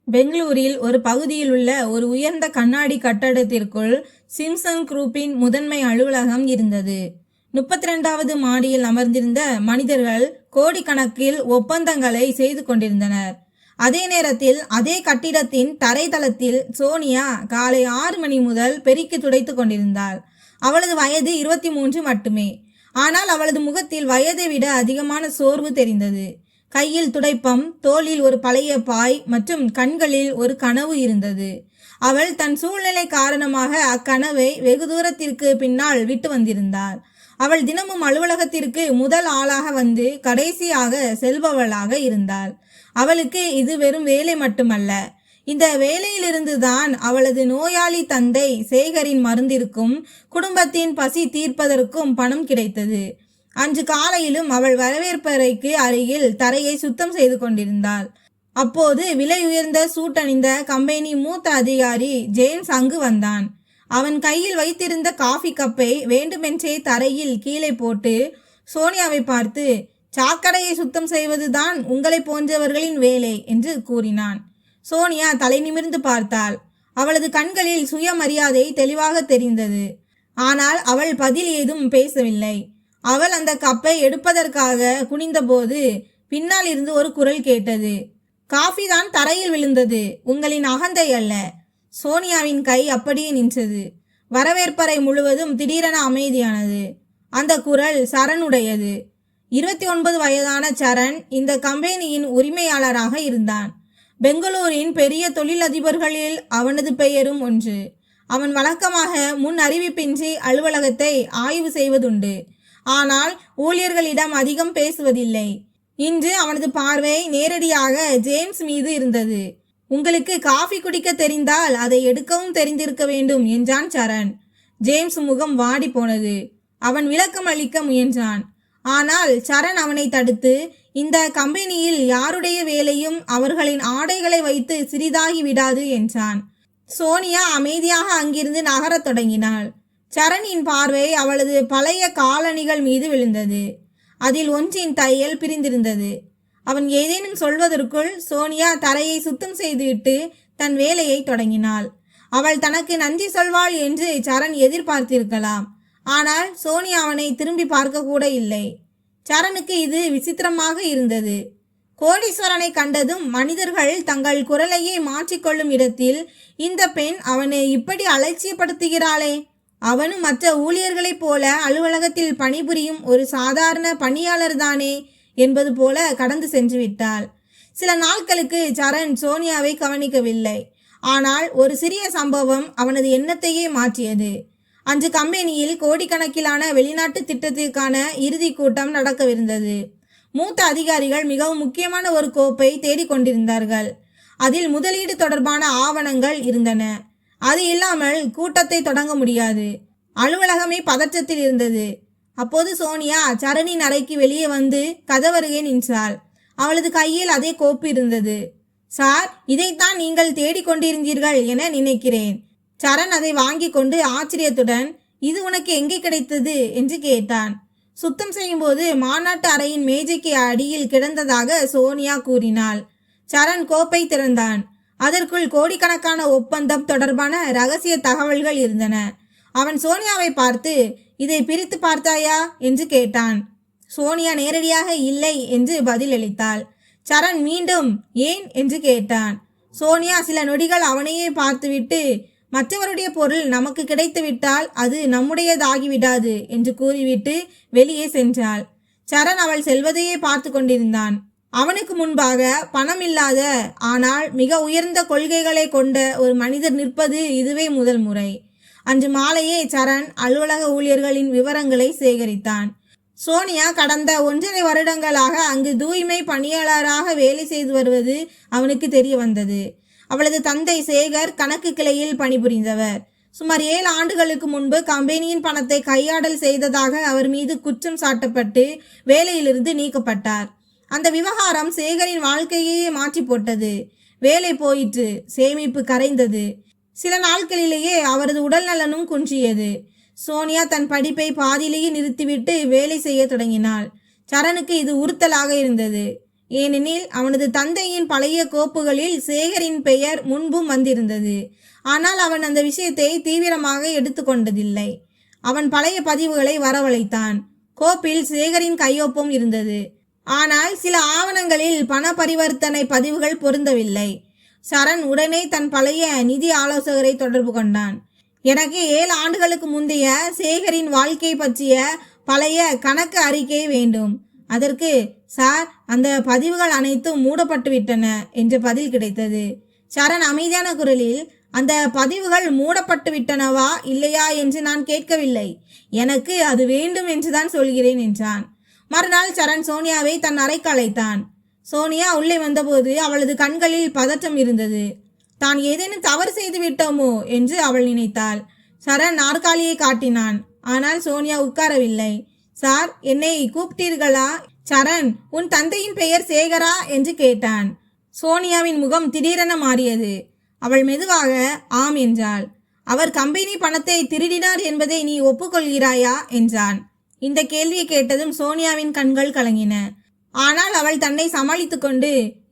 பெங்களூரில் ஒரு பகுதியில் உள்ள ஒரு உயர்ந்த கண்ணாடி கட்டடத்திற்குள் சிம்சன் குரூப்பின் முதன்மை அலுவலகம் இருந்தது. 32வது மாடியில் அமர்ந்திருந்த மனிதர்கள் கோடிக்கணக்கில் ஒப்பந்தங்களை செய்து கொண்டிருந்தனர். அதே நேரத்தில் அதே கட்டிடத்தின் தரைதளத்தில் சோனியா காலை 6 மணி முதல் பெருக்கி துடைத்து கொண்டிருந்தாள். அவளது வயது 23 மட்டுமே. ஆனால் அவளது முகத்தில் வயதை விட அதிகமான சோர்வு தெரிந்தது. கையில் துடைப்பம், தோளில் ஒரு பழைய பாய் மற்றும் கண்களில் ஒரு கனவு இருந்தது. அவள் தன் சூழ்நிலை காரணமாக அக்கனவை வெகு தூரத்திற்கு பின்னால் விட்டு வந்திருந்தாள். அவள் தினமும் அலுவலகத்திற்கு முதல் ஆளாக வந்து கடைசியாக செல்பவளாக இருந்தாள். அவளுக்கு இது வெறும் வேலை மட்டுமல்ல. இந்த வேலையிலிருந்துதான் அவளது நோயாளி தந்தை சேகரின் மருந்திற்கும் குடும்பத்தின் பசி தீர்ப்பதற்கும் பணம் கிடைத்தது. அன்று காலையிலும் அவள் வரவேற்பறைக்கு அருகில் தரையை சுத்தம் செய்து கொண்டிருந்தாள். அப்போது விலை உயர்ந்த சூட்டணிந்த கம்பெனி மூத்த அதிகாரி ஜேம்ஸ் அங்கு வந்தான். அவன் கையில் வைத்திருந்த காஃபி கப்பை வேண்டுமென்றே தரையில் கீழே போட்டு சோனியாவை பார்த்து, சாக்கடையை சுத்தம் செய்வதுதான் உங்களை போன்றவர்களின் வேலை என்று கூறினான். சோனியா தலை நிமிர்ந்து பார்த்தாள். அவளது கண்களில் சுயமரியாதை தெளிவாக தெரிந்தது. ஆனால் அவள் பதில் ஏதும் பேசவில்லை. அவள் அந்த கப்பை எடுப்பதற்காக குனிந்தபோது பின்னால் இருந்து ஒரு குரல் கேட்டது. காஃபி தான் தரையில் விழுந்தது, உங்களின் அகந்தை அல்ல. சோனியாவின் கை அப்படியே நின்றது. வரவேற்பறை முழுவதும் திடீரென அமைதியானது. அந்த குரல் சரணுடையது. 29 வயதான சரண் இந்த கம்பெனியின் உரிமையாளராக இருந்தான். பெங்களூரின் பெரிய தொழிலதிபர்களில் அவனது பெயரும் ஒன்று. அவன் வழக்கமாக முன் அறிவிப்பின்றி அலுவலகத்தை ஆய்வு செய்வதுண்டு. ஆனால் ஊழியர்களிடம் அதிகம் பேசுவதில்லை. இன்று அவனது பார்வை நேரடியாக ஜேம்ஸ் மீது இருந்தது. உங்களுக்கு காஃபி குடிக்க தெரிந்தால் அதை எடுக்கவும் தெரிந்திருக்க வேண்டும் என்றான் சரண். ஜேம்ஸ் முகம் வாடி போனது. அவன் விளக்கம் அளிக்க முயன்றான். ஆனால் சரண் அவனை தடுத்து, இந்த கம்பெனியில் யாருடைய வேலையும் அவர்களின் ஆடைகளை வைத்து சிறிதாகி விடாது என்றான். சோனியா அமைதியாக அங்கிருந்து நகரத் தொடங்கினாள். சரணின் பார்வை அவளது பழைய காலணிகள் மீது விழுந்தது. அதில் ஒன்றின் தையல் பிரிந்திருந்தது. அவன் ஏதேனும் சொல்வதற்குள் சோனியா தரையை சுத்தம் செய்துவிட்டு தன் வேலையை தொடங்கினாள். அவள் தனக்கு நன்றி சொல்வாள் என்று சரண் எதிர்பார்த்திருக்கலாம். ஆனால் சோனியா அவனை திரும்பி பார்க்க கூட இல்லை. சரணுக்கு இது விசித்திரமாக இருந்தது. கோடீஸ்வரனை கண்டதும் மனிதர்கள் தங்கள் குரலையே மாற்றிக்கொள்ளும் இடத்தில் இந்த பெண் அவனை இப்படி அலட்சியப்படுத்துகிறாளே. அவனும் மற்ற ஊழியர்களைப் போல அலுவலகத்தில் பணிபுரியும் ஒரு சாதாரண பணியாளர் தானே என்பது போல கடந்து சென்று விட்டாள். சில நாட்களுக்கு சரண் சோனியாவை கவனிக்கவில்லை. ஆனால் ஒரு சிறிய சம்பவம் அவனது எண்ணத்தையே மாற்றியது. அன்று கம்பெனியில் கோடிக்கணக்கிலான வெளிநாட்டு திட்டத்திற்கான இறுதி கூட்டம் நடக்கவிருந்தது. மூத்த அதிகாரிகள் மிகவும் முக்கியமான ஒரு கோப்பை தேடிக்கொண்டிருந்தார்கள். அதில் முதலீடு தொடர்பான ஆவணங்கள் இருந்தன. அது இல்லாமல் கூட்டத்தை தொடங்க முடியாது. அலுவலகமே பதற்றத்தில் இருந்தது. அப்போது சோனியா சரணின் அறைக்கு வெளியே வந்து கதவருகே நின்றாள். அவளது கையில் அதே கோப்பு இருந்தது. சார், இதைத்தான் நீங்கள் தேடிக்கொண்டிருந்தீர்கள் என நினைக்கிறேன். சரண் அதை வாங்கி கொண்டு ஆச்சரியத்துடன், இது உனக்கு எங்கே கிடைத்தது என்று கேட்டான். சுத்தம் செய்யும் போது மாநாட்டு அறையின் மேஜைக்கு அடியில் கிடந்ததாக சோனியா கூறினாள். சரண் கோப்பை திறந்தான். அதற்குள் கோடிக்கணக்கான ஒப்பந்தம் தொடர்பான ரகசிய தகவல்கள் இருந்தன. அவன் சோனியாவை பார்த்து, இதை பிரித்து பார்த்தாயா என்று கேட்டான். சோனியா நேரடியாக இல்லை என்று பதிலளித்தாள். சரண் மீண்டும் ஏன் என்று கேட்டான். சோனியா சில நொடிகள் அவனையே பார்த்துவிட்டு, மற்றவருடைய பொருள் நமக்கு கிடைத்துவிட்டால் அது நம்முடையதாகிவிடாது என்று கூறிவிட்டு வெளியே சென்றாள். சரண் அவள் செல்வதையே பார்த்து கொண்டிருந்தான். அவனுக்கு முன்பாக பணம் இல்லாத ஆனால் மிக உயர்ந்த கொள்கைகளை கொண்ட ஒரு மனிதர் நிற்பது இதுவே முதல் முறை. அன்று மாலையே சரண் அலுவலக ஊழியர்களின் விவரங்களை சேகரித்தான். சோனியா கடந்த 1.5 வருடங்களாக அங்கு தூய்மை பணியாளராக வேலை செய்து வருவது அவனுக்கு தெரிய வந்தது. அவளது தந்தை சேகர் கணக்கு கிளையில் பணிபுரிந்தவர். சுமார் 7 ஆண்டுகளுக்கு முன்பு கம்பெனியின் பணத்தை கையாடல் செய்ததாக அவர் மீது குற்றம் சாட்டப்பட்டு வேலையிலிருந்து நீக்கப்பட்டார். அந்த விவகாரம் சேகரின் வாழ்க்கையே மாற்றி போட்டது. வேலை போயிற்று, சேமிப்பு கரைந்தது. சில நாட்களிலேயே அவரது உடல் நலனும் குன்றியது. சோனியா தன் படிப்பை பாதியிலேயே நிறுத்திவிட்டு வேலை செய்ய தொடங்கினாள். சரணுக்கு இது உறுத்தலாக இருந்தது. ஏனெனில் அவனது தந்தையின் பழைய கோப்புகளில் சேகரின் பெயர் முன்பும் வந்திருந்தது. ஆனால் அவன் அந்த விஷயத்தை தீவிரமாக எடுத்துக்கொண்டதில்லை. அவன் பழைய பதிவுகளை வரவழைத்தான். கோப்பில் சேகரின் கையொப்பம் இருந்தது. ஆனால் சில ஆவணங்களில் பண பரிவர்த்தனை பதிவுகள் பொருந்தவில்லை. சரண் உடனே தன் பழைய நிதி ஆலோசகரை தொடர்பு கொண்டான். எனக்கு 7 ஆண்டுகளுக்கு முந்தைய சேகரின் வாழ்க்கை பற்றிய பழைய கணக்கு அறிக்கை வேண்டும். அதற்கு, சார், அந்த பதிவுகள் அனைத்தும் மூடப்பட்டு விட்டன என்ற பதில் கிடைத்தது. சரண் அமைதியான குரலில், அந்த பதிவுகள் மூடப்பட்டு விட்டனவா இல்லையா என்று நான் கேட்கவில்லை. எனக்கு அது வேண்டும் என்றுதான் சொல்கிறேன் என்றான். மறுநாள் சரண் சோனியாவை தன் அறைக்கு அழைத்தான். சோனியா உள்ளே வந்தபோது அவளது கண்களில் பதற்றம் இருந்தது. தான் ஏதேனும் தவறு செய்து விட்டோமோ என்று அவள் நினைத்தாள். சரண் நாற்காலியை காட்டினான். ஆனால் சோனியா உட்காரவில்லை. சார், என்னை கூப்பிட்டீர்களா? சரண், உன் தந்தையின் பெயர் சேகரா என்று கேட்டான். சோனியாவின் முகம் திடீரென மாறியது. அவள் மெதுவாக ஆம் என்றாள். அவர் கம்பெனி பணத்தை திருடினார் என்பதை நீ ஒப்புக்கொள்கிறாயா என்றான். இந்த கேள்வியை கேட்டதும் சோனியாவின் கண்கள் கலங்கின. ஆனால் அவள் தன்னை சமாளித்து கொண்டு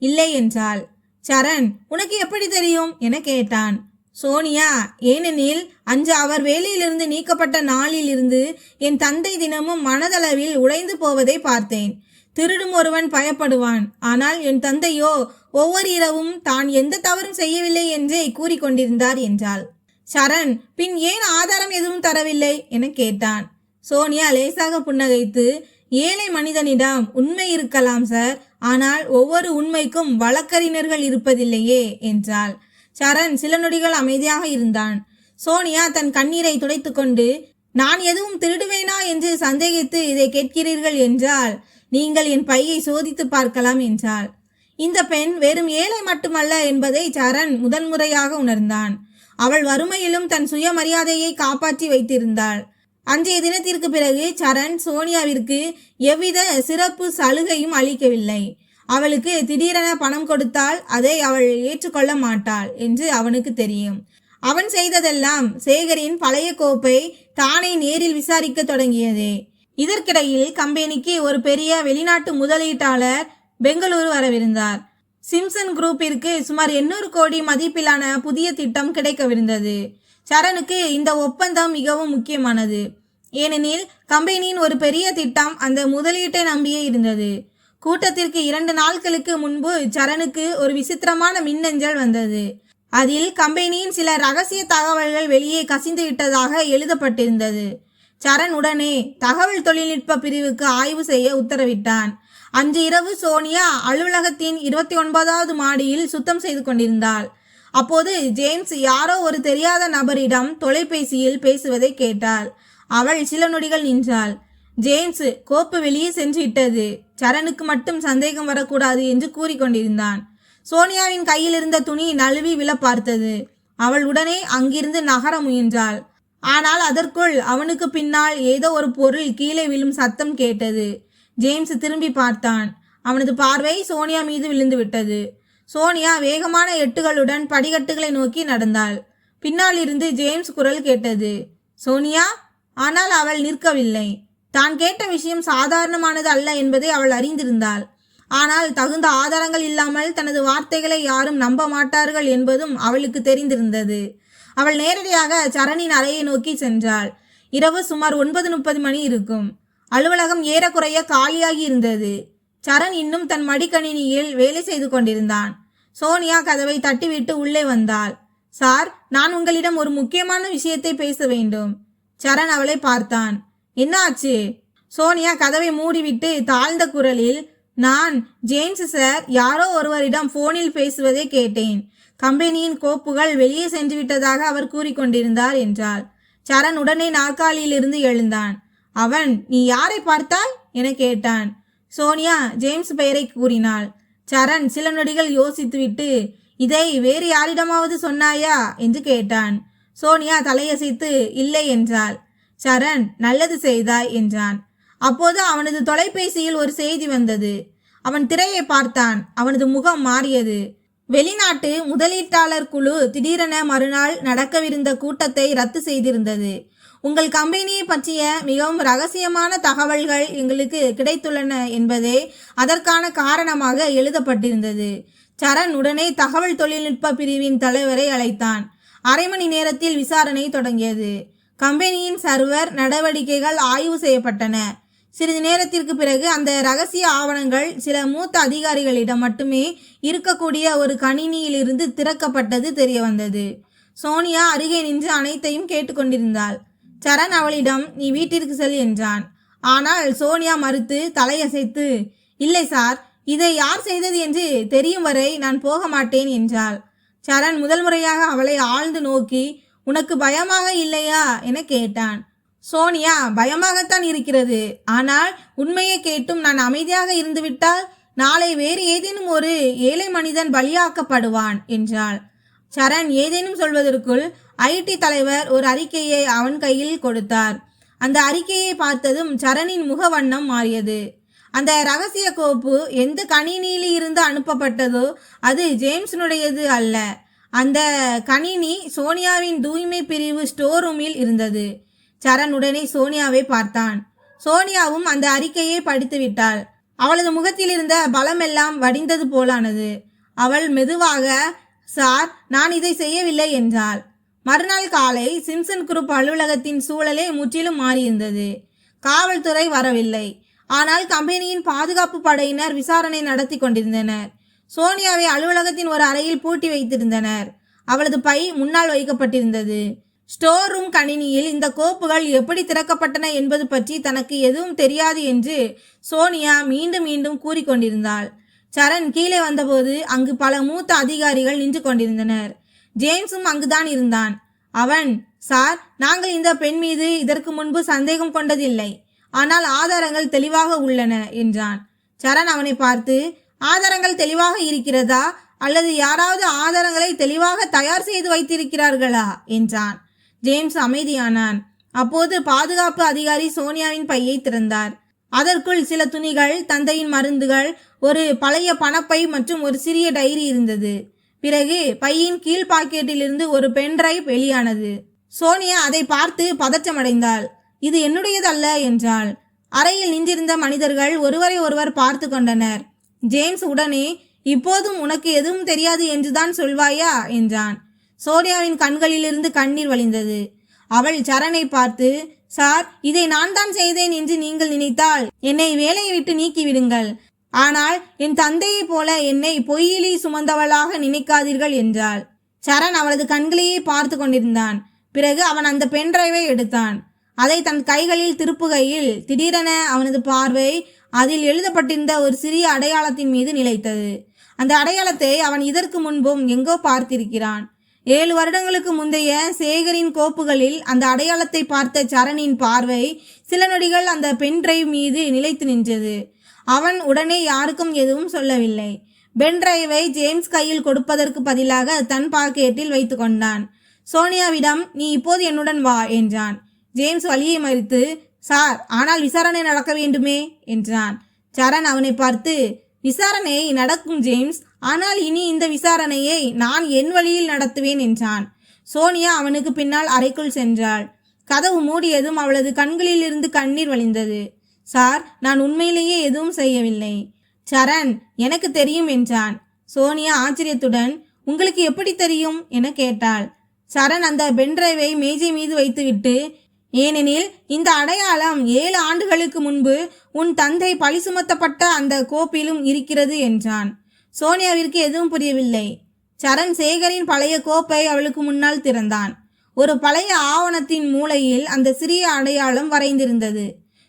இல்லை என்றாள். சரண், உனக்கு எப்படி தெரியும் என கேட்டான். சோனியா, ஏனெனில் அன்று அவர் வேலையிலிருந்து நீக்கப்பட்ட நாளில் இருந்து என் தந்தை தினமும் மனதளவில் உடைந்து போவதை பார்த்தேன். திருடும் ஒருவன் பயப்படுவான். ஆனால் என் தந்தையோ ஒவ்வொரு இரவும் தான் எந்த தவறும் செய்யவில்லை என்றே கூறிக்கொண்டிருந்தார் என்றாள். சரண், பின் ஏன் ஆதாரம் எதுவும் தரவில்லை என கேட்டான். சோனியா லேசாக புன்னகைத்து, ஏழை மனிதனிடம் உண்மை இருக்கலாம் சார், ஆனால் ஒவ்வொரு உண்மைக்கும் வழக்கறிஞர்கள் இருப்பதில்லையே என்றாள். சரண் சில நொடிகள் அமைதியாக இருந்தான். சோனியா தன் கண்ணீரை துடைத்து கொண்டு, நான் எதுவும் திருடுவேனா என்று சந்தேகித்து இதை கேட்கிறீர்கள் என்றால் நீங்கள் என் பையை சோதித்து பார்க்கலாம் என்றாள். இந்த பெண் வெறும் ஏழை மட்டுமல்ல என்பதை சரண் முதன்முறையாக உணர்ந்தான். அவள் வறுமையிலும் தன் சுயமரியாதையை காப்பாற்றி வைத்திருந்தாள். அன்றைய தினத்திற்கு பிறகு சரண் சோனியாவிற்கு எவ்வித சிறப்பு சலுகையும் அளிக்கவில்லை. அவளுக்கு திடீரென பணம் கொடுத்தால் அதை அவள் ஏற்றுக்கொள்ள மாட்டாள் என்று அவனுக்கு தெரியும். அவன் செய்ததெல்லாம் சேகரின் பழைய கோப்பை தானே நேரில் விசாரிக்க தொடங்கியது. இதற்கிடையில் கம்பெனிக்கு ஒரு பெரிய வெளிநாட்டு முதலீட்டாளர் பெங்களூரு வரவிருந்தார். சிம்சன் குரூப்பிற்கு சுமார் 800 கோடி மதிப்பிலான புதிய திட்டம் கிடைக்கவிருந்தது. சரணுக்கு இந்த ஒப்பந்தம் மிகவும் முக்கியமானது. ஏனெனில் கம்பெனியின் ஒரு பெரிய திட்டம் அந்த முதலீட்டை நம்பியே இருந்தது. கூட்டத்திற்கு 2 நாட்களுக்கு முன்பு சரணுக்கு ஒரு விசித்திரமான மின்னஞ்சல் வந்தது. அதில் கம்பெனியின் சில ரகசிய தகவல்கள் வெளியே கசிந்து விட்டதாக எழுதப்பட்டிருந்தது. சரண் உடனே தகவல் தொழில்நுட்ப பிரிவுக்கு ஆய்வு செய்ய உத்தரவிட்டான். அன்று இரவு சோனியா அலுவலகத்தின் 29வது மாடியில் சுத்தம் செய்து கொண்டிருந்தாள். அப்போது ஜேம்ஸ் யாரோ ஒரு தெரியாத நபரிடம் தொலைபேசியில் பேசுவதை கேட்டாள். அவள் சில நொடிகள் நின்றாள். ஜேம்ஸ், கோப்பு வெளியே சென்று விட்டது, சரணுக்கு மட்டும் சந்தேகம் வரக்கூடாது என்று கூறிக்கொண்டிருந்தான். சோனியாவின் கையில் இருந்த துணி நழுவி விழ பார்த்தது. அவள் உடனே அங்கிருந்து நகர முயன்றாள். ஆனால் அதற்குள் அவனுக்கு பின்னால் ஏதோ ஒரு பொருள் கீழே விழும் சத்தம் கேட்டது. ஜேம்ஸ் திரும்பி பார்த்தான். அவனது பார்வை சோனியா மீது விழுந்து விட்டது. சோனியா வேகமான எட்டுகளுடன் படிக்கட்டுகளை நோக்கி நடந்தாள். பின்னால் இருந்து ஜேம்ஸ் குரல் கேட்டது, சோனியா. ஆனால் அவள் நிற்கவில்லை. தான் கேட்ட விஷயம் சாதாரணமானது அல்ல என்பதை அவள் அறிந்திருந்தாள். ஆனால் தகுந்த ஆதாரங்கள் இல்லாமல் தனது வார்த்தைகளை யாரும் நம்ப மாட்டார்கள் என்பதும் அவளுக்கு தெரிந்திருந்தது. அவள் நேரடியாக சரணின் அறையை நோக்கி சென்றாள். இரவு சுமார் 9:30 மணி இருக்கும். அலுவலகம் ஏறக்குறைய காலியாகி இருந்தது. சரண் இன்னும் தன் மடிக்கணினியில் வேலை செய்து கொண்டிருந்தான். சோனியா கதவை தட்டிவிட்டு உள்ளே வந்தாள். சார், நான் உங்களிடம் ஒரு முக்கியமான விஷயத்தை பேச வேண்டும். சரண் அவளை பார்த்தான். என்ன ஆச்சு? சோனியா கதவை மூடிவிட்டு தாழ்ந்த குரலில், நான் ஜேம்ஸ் சார், யாரோ ஒருவரிடம் போனில் பேசுவதை கேட்டேன். கம்பெனியின் கோப்புகள் வெளியே சென்று விட்டதாக அவர் கூறிக்கொண்டிருந்தார் என்றாள். சரண் உடனே நாற்காலியிலிருந்து எழுந்தான். அவன், நீ யாரை பார்த்தாய் என கேட்டான். சோனியா ஜேம்ஸ் பெயரை கூறினாள். சரண் சில நொடிகள் யோசித்துவிட்டு, இதை வேறு யாரிடமாவது சொன்னாயா என்று கேட்டான். சோனியா தலையசைத்து இல்லை என்றாள். சரண், நல்லது செய்தாய் என்றான். அப்போது அவனது தொலைபேசியில் ஒரு செய்தி வந்தது. அவன் திரையை பார்த்தான். அவனது முகம் மாறியது. வெளிநாட்டு முதலீட்டாளர் குழு திடீரென மறுநாள் நடக்கவிருந்த கூட்டத்தை ரத்து செய்திருந்தது. உங்கள் கம்பெனியை பற்றிய மிகவும் ரகசியமான தகவல்கள் எங்களுக்கு கிடைத்துள்ளன என்பதே அதற்கான காரணமாக எழுதப்பட்டிருந்தது. சரண் உடனே தகவல் தொழில்நுட்ப பிரிவின் தலைவரை அழைத்தான். அரை மணி நேரத்தில் விசாரணை தொடங்கியது. கம்பெனியின் சர்வர் நடவடிக்கைகள் ஆய்வு செய்யப்பட்டன. சிறிது நேரத்திற்கு பிறகு அந்த ரகசிய ஆவணங்கள் சில மூத்த அதிகாரிகளிடம் மட்டுமே இருக்கக்கூடிய ஒரு கணினியிலிருந்து திறக்கப்பட்டது தெரிய வந்தது. சோனியா அருகே நின்று அனைத்தையும் கேட்டுக்கொண்டிருந்தாள். சரண் அவளிடம் நீ வீட்டிற்கு செல் என்றான். ஆனால் சோனியா மறுத்து தலையசைத்து இல்லை சார், இதை யார் செய்தது என்று தெரியும் வரை நான் போக மாட்டேன் என்றாள். சரண் முதல் முறையாக அவளை ஆழ்ந்து நோக்கி உனக்கு பயமாக இல்லையா என கேட்டான். சோனியா பயமாகத்தான் இருக்கிறது. ஆனால் உண்மையை கேட்டும் நான் அமைதியாக இருந்துவிட்டால் நாளை வேறு ஏதேனும் ஒரு ஏழை மனிதன் பலியாக்கப்படுவான் என்றாள். சரண் ஏதேனும் சொல்வதற்குள் ஐடி தலைவர் ஒரு அறிக்கையை அவன் கையில் கொடுத்தார். அந்த அறிக்கையை பார்த்ததும் சரணின் முகவண்ணம் மாறியது. அந்த ரகசிய கோப்பு எந்த கணினியில் இருந்து அனுப்பப்பட்டதோ அது ஜேம்ஸினுடையது அல்ல. அந்த கணினி சோனியாவின் தூய்மை பிரிவு ஸ்டோர் ரூமில் இருந்தது. சரண் உடனே சோனியாவை பார்த்தான். சோனியாவும் அந்த அறிக்கையை படித்து விட்டாள். அவளது முகத்தில் இருந்த பலமெல்லாம் வடிந்தது போலானது. அவள் மெதுவாக சார், நான் இதை செய்யவில்லை என்றாள். மறுநாள் காலை சிம்சன் குரூப் அலுவலகத்தின் சூழலே முற்றிலும் மாறியிருந்தது. காவல்துறை வரவில்லை. ஆனால் கம்பெனியின் பாதுகாப்பு படையினர் விசாரணை நடத்தி கொண்டிருந்தனர். சோனியாவை அலுவலகத்தின் ஒரு அறையில் பூட்டி வைத்திருந்தனர். அவளது பை முன்னால் வைக்கப்பட்டிருந்தது. ஸ்டோர் ரூம் கணினியில் இந்த கோப்புகள் எப்படி திறக்கப்பட்டன என்பது பற்றி தனக்கு எதுவும் தெரியாது என்று சோனியா மீண்டும் மீண்டும் கூறிக்கொண்டிருந்தாள். சரண் கீழே வந்தபோது அங்கு பல மூத்த அதிகாரிகள் நின்று கொண்டிருந்தனர். ஜேம்ஸும் அங்குதான் இருந்தான். அவன் சார், நாங்கள் இந்த பெண் மீது இதற்கு முன்பு சந்தேகம் கொண்டதில்லை. ஆனால் ஆதாரங்கள் தெளிவாக உள்ளன என்றான். சரண் அவனை பார்த்து ஆதாரங்கள் தெளிவாக இருக்கிறதா அல்லது யாராவது ஆதாரங்களை தெளிவாக தயார் செய்து வைத்திருக்கிறார்களா என்றான். ஜேம்ஸ் அமைதியானான். அப்போது பாதுகாப்பு அதிகாரி சோனியாவின் பையை திறந்தார். அதற்குள் சில துணிகள், தந்தையின் மருந்துகள், ஒரு பழைய பணப்பை மற்றும் ஒரு சிறிய டைரி இருந்தது. பிறகு பையின் கீழ் பாக்கெட்டிலிருந்து ஒரு பென்டிரைவ் வெளியானது. சோனியா அதை பார்த்து பதற்றமடைந்தாள். இது என்னுடையதல்ல என்றாள். அறையில் நின்றிருந்த மனிதர்கள் ஒருவரை ஒருவர் பார்த்து கொண்டனர். ஜேம்ஸ் உடனே இப்போதும் உனக்கு எதுவும் தெரியாது என்றுதான் சொல்வாயா என்றான். சோனியாவின் கண்களிலிருந்து கண்ணீர் வழிந்தது. அவள் சரணை பார்த்து சார், இதை நான் தான் செய்தேன் என்று நீங்கள் நினைத்தால் என்னை வேலையை விட்டு நீக்கிவிடுங்கள். ஆனால் என் தந்தையைப் போல என்னை பொய்யிலி சுமந்தவளாக நினைக்காதீர்கள் என்றாள். சரண் அவளது கண்களையே பார்த்து கொண்டிருந்தான். பிறகு அவன் அந்த பென்டிரைவை எடுத்தான். அதை தன் கைகளில் திருப்புகையில் திடீரென அவனது பார்வை அதில் எழுதப்பட்டிருந்த ஒரு சிறிய அடையாளத்தின் மீது நிலைத்தது. அந்த அடையாளத்தை அவன் இதற்கு முன்பும் எங்கோ பார்த்திருக்கிறான். 7 வருடங்களுக்கு முந்தைய சேகரின் கோப்புகளில் அந்த அடையாளத்தை பார்த்த சரணின் பார்வை சில நொடிகள் அந்த பென்டிரைவ் மீது நிலைத்து நின்றது. அவன் உடனே யாருக்கும் எதுவும் சொல்லவில்லை. பென்டிரைவை ஜேம்ஸ் கையில் கொடுப்பதற்கு பதிலாக தன் பாக்கெட்டில் வைத்து கொண்டான். சோனியாவிடம் நீ இப்போது என்னுடன் வா என்றான். ஜேம்ஸ் வழியை மறித்து சார், ஆனால் விசாரணை நடக்க வேண்டுமே என்றான். சரண் அவனை பார்த்து விசாரணை நடக்கும் ஜேம்ஸ், ஆனால் இனி இந்த விசாரணையை நான் என் வழியில் நடத்துவேன் என்றான். சோனியா அவனுக்கு பின்னால் அறைக்குள் சென்றாள். கதவு மூடியதும் அவளது கண்களில் இருந்து கண்ணீர் வழிந்தது. சார், நான் உண்மையிலேயே எதுவும் செய்யவில்லை. சரண் எனக்கு தெரியும் என்றான். சோனியா ஆச்சரியத்துடன் உங்களுக்கு எப்படி தெரியும் என கேட்டாள். சரண் அந்த பென்டிரைவை மேஜை மீது வைத்துவிட்டு ஏனெனில் இந்த அடையாளம் 7 ஆண்டுகளுக்கு முன்பு உன் தந்தை பழி சுமத்தப்பட்ட அந்த கோப்பிலும் இருக்கிறது என்றான். சோனியாவிற்கு எதுவும் புரியவில்லை. சரண் சேகரின் பழைய கோப்பை அவளுக்கு முன்னால் திறந்தான். ஒரு பழைய ஆவணத்தின் மூலையில் அந்த சிறிய அடையாளம் வரைந்திருந்தது.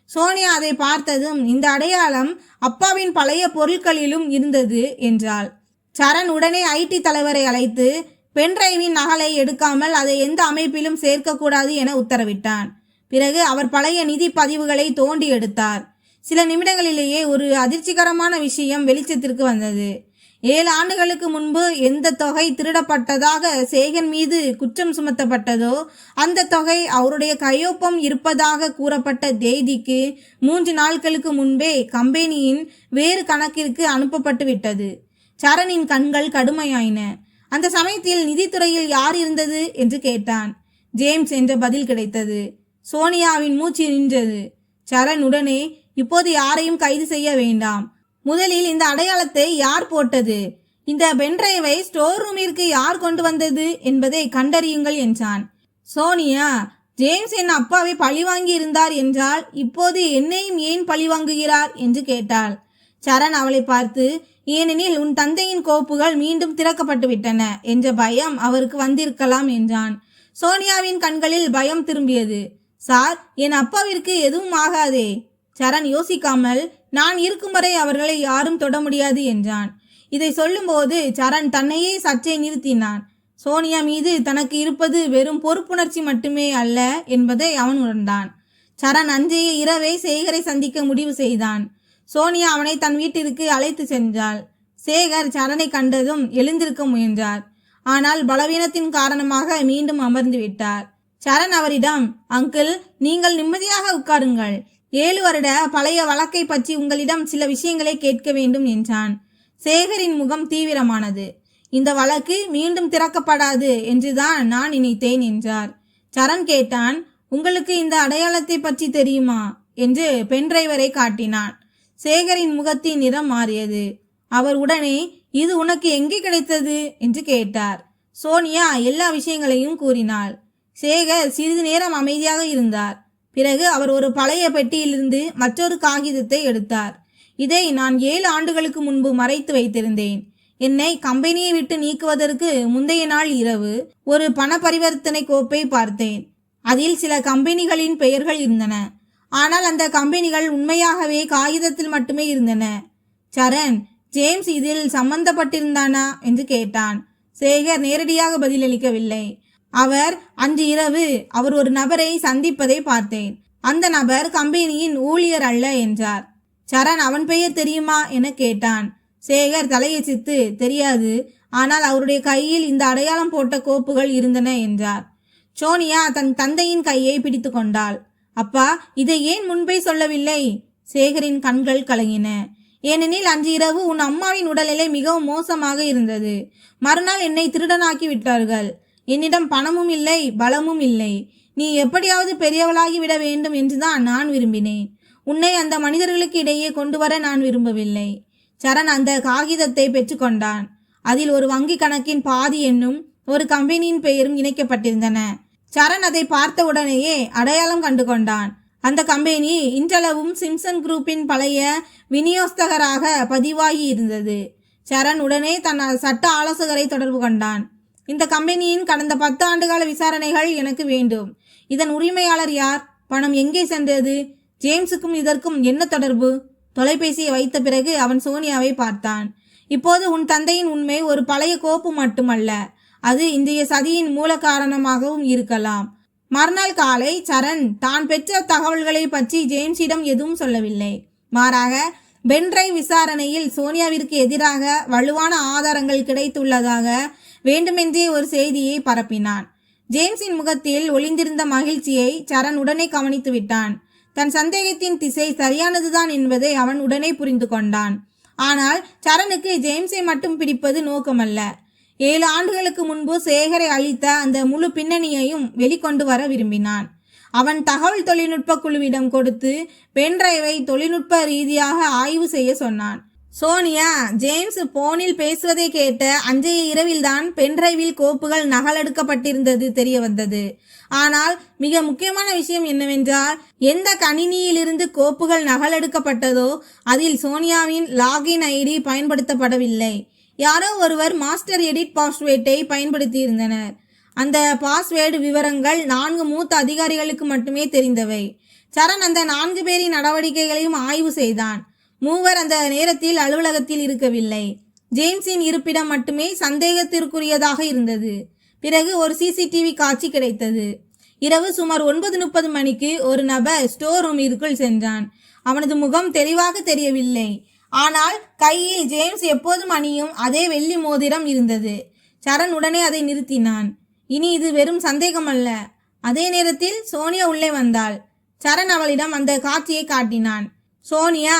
சோனியா அதை பார்த்ததும் இந்த அடையாளம் அப்பாவின் பழைய பொருட்களிலும் இருந்தது என்றாள். சரண் உடனே ஐடி தலைவரை அழைத்து பென்டிரைவின் நகலை எடுக்காமல் அதை எந்த அமைப்பிலும் சேர்க்கக்கூடாது என உத்தரவிட்டான். பிறகு அவர் பழைய நிதி பதிவுகளை தோண்டி எடுத்தார். சில நிமிடங்களிலேயே ஒரு அதிர்ச்சிகரமான விஷயம் வெளிச்சத்திற்கு வந்தது. 7 ஆண்டுகளுக்கு முன்பு எந்த தொகை திருடப்பட்டதாக சேகன் மீது குற்றம் சுமத்தப்பட்டதோ அந்த தொகை அவருடைய கையொப்பம் இருப்பதாக கூறப்பட்ட தேதிக்கு 3 நாட்களுக்கு முன்பே கம்பெனியின் வேறு கணக்கிற்கு அனுப்பப்பட்டு விட்டது. சரணின் கண்கள் கடுமையாயின. அந்த சமயத்தில் நிதித்துறையில் யார் இருந்தது என்று கேட்டான். ஜேம்ஸ் என்ற பதில் கிடைத்தது. சோனியாவின் மூச்சு நின்றது. சரண் உடனே, இப்போது யாரையும் கைது செய்ய வேண்டாம். முதலில் இந்த அடையாளத்தை யார் போட்டது, இந்த பென்டிரைவை ஸ்டோர் ரூமிற்கு யார் கொண்டு வந்தது என்பதை கண்டறியுங்கள் என்றான். சோனியா, ஜேம்ஸ் என் அப்பாவை பழிவாங்கி இருந்தார் என்றால் இப்போது என்னையும் ஏன் பழிவாங்குகிறார் என்று கேட்டாள். சரண் அவளை பார்த்து, ஏனெனில் உன் தந்தையின் கோப்புகள் மீண்டும் திறக்கப்பட்டு விட்டன என்ற பயம் அவருக்கு வந்திருக்கலாம் என்றான். சோனியாவின் கண்களில் பயம் திரும்பியது. சார், என் அப்பாவிற்கு எதுவும் ஆகாதே. சரண் யோசிக்காமல், நான் இருக்கும் வரை அவர்களை யாரும் தொட முடியாது என்றான். இதை சொல்லும்போது சரண் தன்னையே சற்றே நிறுத்தினான். சோனியா மீது தனக்கு இருப்பது வெறும் பொறுப்புணர்ச்சி மட்டுமே அல்ல என்பதை அவன் உணர்ந்தான். சரண் அன்றைய இரவே சேகரை சந்திக்க முடிவு செய்தான். சோனியா அவனை தன் வீட்டிற்கு அழைத்து சென்றாள். சேகர் சரணை கண்டதும் எழுந்திருக்க முயன்றார். ஆனால் பலவீனத்தின் காரணமாக மீண்டும் அமர்ந்து விட்டார். சரண் அவரிடம், அங்கிள், நீங்கள் நிம்மதியாக உட்காருங்கள். 7 வருட பழைய வழக்கை பற்றி உங்களிடம் சில விஷயங்களை கேட்க வேண்டும் என்றான். சேகரின் முகம் தீவிரமானது. இந்த வழக்கு மீண்டும் திறக்கப்படாது என்றுதான் நான் நினைத்தேன் என்றார். சரண் கேட்டான், உங்களுக்கு இந்த அடையாளத்தை பற்றி தெரியுமா என்று பென்டிரைவரை காட்டினான். சேகரின் முகத்தின் நிறம் மாறியது. அவர் உடனே, இது உனக்கு எங்கே கிடைத்தது என்று கேட்டார். சோனியா எல்லா விஷயங்களையும் கூறினாள். சேகர் சிறிது நேரம் அமைதியாக இருந்தார். பிறகு அவர் ஒரு பழைய பெட்டியிலிருந்து மற்றொரு காகிதத்தை எடுத்தார். இதை நான் 7 ஆண்டுகளுக்கு முன்பு மறைத்து வைத்திருந்தேன். என்னை கம்பெனியை விட்டு நீக்குவதற்கு முந்தைய நாள் இரவு ஒரு பண பரிவர்த்தனை கோப்பை பார்த்தேன். அதில் சில கம்பெனிகளின் பெயர்கள் இருந்தன. ஆனால் அந்த கம்பெனிகள் உண்மையாகவே காகிதத்தில் மட்டுமே இருந்தன. சரண், ஜேம்ஸ் இதில் சம்பந்தப்பட்டிருந்தானா என்று கேட்டான். சேகர் நேரடியாக பதிலளிக்கவில்லை. அவர், அன்று இரவு அவர் ஒரு நபரை சந்திப்பதை பார்த்தேன். அந்த நபர் கம்பெனியின் ஊழியர் அல்ல என்றார். சரண், அவன் பெயர் தெரியுமா என கேட்டான். சேகர் தலையசித்து, தெரியாது, ஆனால் அவருடைய கையில் இந்த அடையாளம் போட்ட கோப்புகள் இருந்தன என்றார். சோனியா தன் தந்தையின் கையை பிடித்து கொண்டாள். அப்பா, இதை ஏன் முன்பே சொல்லவில்லை? சேகரின் கண்கள் கலங்கின. ஏனெனில் அன்று இரவு உன் அம்மாவின் உடல்நிலை மிகவும் மோசமாக இருந்தது. மறுநாள் என்னை திருடனாக்கி விட்டார்கள். என்னிடம் பணமும் இல்லை, பலமும் இல்லை. நீ எப்படியாவது பெரியவளாகி விட வேண்டும் என்றுதான் நான் விரும்பினேன். உன்னை அந்த மனிதர்களுக்கு இடையே கொண்டு வர நான் விரும்பவில்லை. சரண் அந்த காகிதத்தை பெற்றுக்கொண்டான். அதில் ஒரு வங்கி கணக்கின் பாதி எண்ணும் ஒரு கம்பெனியின் பெயரும் இணைக்கப்பட்டிருந்தன. சரண் அதை பார்த்த உடனேயே அடையாளம் கண்டு கொண்டான். அந்த கம்பெனி இன்றளவும் சிம்சன் குரூப்பின் பழைய விநியோகஸ்தகராக பதிவாகி இருந்தது. சரண் உடனே தன் சட்ட ஆலோசகரை தொடர்பு கொண்டான். இந்த கம்பெனியின் கடந்த 10 ஆண்டுகால விசாரணைகள் எனக்கு வேண்டும். இதன் உரிமையாளர் யார்? பணம் எங்கே சென்றது? ஜேம்ஸுக்கும் இதற்கும் என்ன தொடர்பு? தொலைபேசியை வைத்த பிறகு அவன் சோனியாவை பார்த்தான். இப்போது உன் தந்தையின் உண்மை ஒரு பழைய கோப்பு மட்டுமல்ல, அது இன்றைய சதியின் மூல காரணமாகவும் இருக்கலாம். மறுநாள் காலை சரண் தான் பெற்ற தகவல்களை பற்றி ஜேம்ஸிடம் எதுவும் சொல்லவில்லை. மாறாக பென்டிரைவ் விசாரணையில் சோனியாவிற்கு எதிராக வலுவான ஆதாரங்கள் கிடைத்துள்ளதாக வேண்டுமென்றே ஒரு செய்தியை பரப்பினான். ஜேம்ஸின் முகத்தில் ஒளிந்திருந்த மகிழ்ச்சியை சரண் உடனே கவனித்து விட்டான். தன் சந்தேகத்தின் திசை சரியானதுதான் என்பதை அவன் உடனே புரிந்து கொண்டான். ஆனால் சரணுக்கு ஜேம்ஸை மட்டும் பிடிப்பது நோக்கமல்ல. 7 ஆண்டுகளுக்கு முன்பு சேகரை அளித்த அந்த முழு பின்னணியையும் வெளிக்கொண்டு வர விரும்பினான். அவன் தகவல் தொழில்நுட்ப குழுவிடம் கொடுத்து பென்டிரைவை தொழில்நுட்ப ரீதியாக ஆய்வு செய்ய சொன்னான். சோனியா ஜேம்ஸ் போனில் பேசுவதை கேட்ட அன்றைய இரவில்தான் பென்டிரைவில் கோப்புகள் நகலெடுக்கப்பட்டிருந்தது தெரிய வந்தது. ஆனால் மிக முக்கியமான விஷயம் என்னவென்றால், எந்த கணினியிலிருந்து கோப்புகள் நகலெடுக்கப்பட்டதோ அதில் சோனியாவின் லாகின் ஐடி பயன்படுத்தப்படவில்லை. யாரோ ஒருவர் மாஸ்டர் எடிட் பாஸ்வேர்டை பயன்படுத்தியிருந்தனர். அந்த பாஸ்வேர்டு விவரங்கள் 4 மூத்த அதிகாரிகளுக்கு மட்டுமே தெரிந்தவை. சரண் அந்த 4 பேரின் நடவடிக்கைகளையும் ஆய்வு செய்தான். 3 அந்த நேரத்தில் அலுவலகத்தில் இருக்கவில்லை. ஜேம்ஸின் இருப்பிடம் மட்டுமே சந்தேகத்திற்குரியதாக இருந்தது. பிறகு ஒரு சிசிடிவி காட்சி கிடைத்தது. இரவு சுமார் 9:30 மணிக்கு ஒரு நபர் ஸ்டோர் ரூமிற்குள் சென்றான். அவனது முகம் தெளிவாக தெரியவில்லை. ஆனால் கையில் ஜேம்ஸ் எப்போதும் அணியும் அதே வெள்ளி மோதிரம் இருந்தது. சரண் உடனே அதை நிறுத்தினான். இனி இது வெறும் சந்தேகம் அல்ல. அதே நேரத்தில் சோனியா உள்ளே வந்தாள். சரண் அவளிடம் அந்த காட்சியை காட்டினான். சோனியா,